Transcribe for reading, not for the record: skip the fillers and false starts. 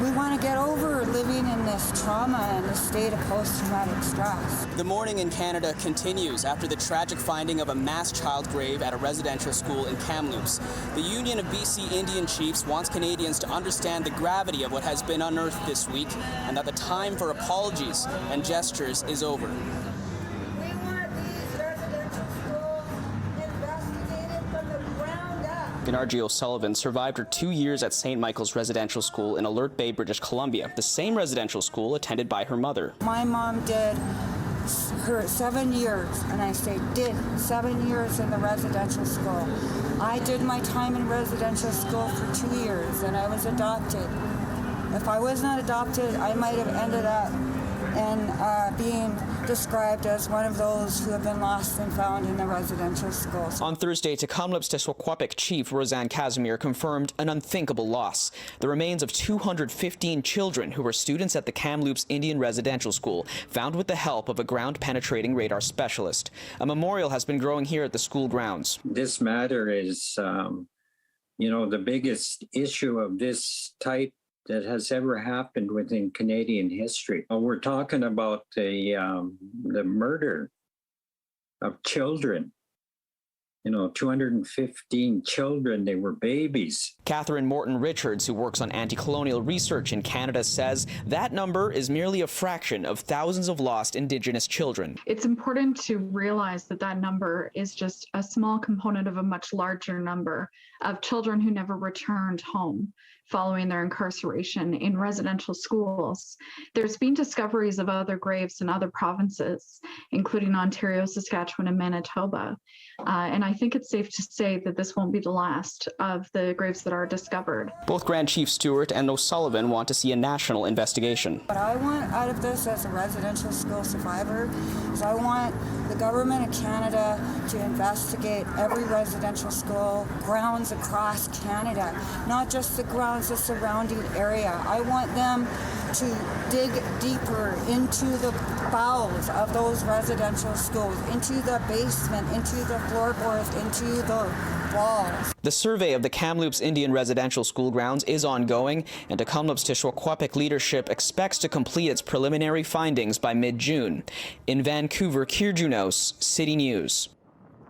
We want to get over living in this trauma and this state of post-traumatic stress. The mourning in Canada continues after the tragic finding of a mass child grave at a residential school in Kamloops. The Union of BC Indian Chiefs wants Canadians to understand the gravity of what has been unearthed this week and that the time for apologies and gestures is over. Kier O'Sullivan survived her 2 years at St. Michael's Residential School in Alert Bay, British Columbia, the same residential school attended by her mother. My mom did her 7 years, and I say did 7 years in the residential school. I did my time in residential school for 2 years, and I was adopted. If I was not adopted, I might have ended up in being described as one of those who have been lost and found in the residential schools. On Thursday, Kamloops Teshwakwapic Chief Roseanne Casimir confirmed an unthinkable loss. The remains of 215 children who were students at the Kamloops Indian Residential School, found with the help of a ground-penetrating radar specialist. A memorial has been growing here at the school grounds. This matter is, the biggest issue of this type that has ever happened within Canadian history. We're talking about the murder of children. 215 children, they were babies. Catherine Morton Richards, who works on anti-colonial research in Canada, says that number is merely a fraction of thousands of lost Indigenous children. It's important to realize that that number is just a small component of a much larger number of children who never returned home following their incarceration in residential schools. There's been discoveries of other graves in other provinces, including Ontario, Saskatchewan, and Manitoba. And I think it's safe to say that this won't be the last of the graves that are discovered. Both Grand Chief Stewart and O'Sullivan want to see a national investigation. What I want out of this as a residential school survivor is I want the government of Canada to investigate every residential school grounds across Canada, not just the grounds the surrounding area. I want them to dig deeper into the bowels of those residential schools, into the basement, into the floorboards, into the walls. The survey of the Kamloops Indian Residential School grounds is ongoing, and the Kamloops Teshwakwapic leadership expects to complete its preliminary findings by mid-June. In Vancouver, Kier Junos, City News.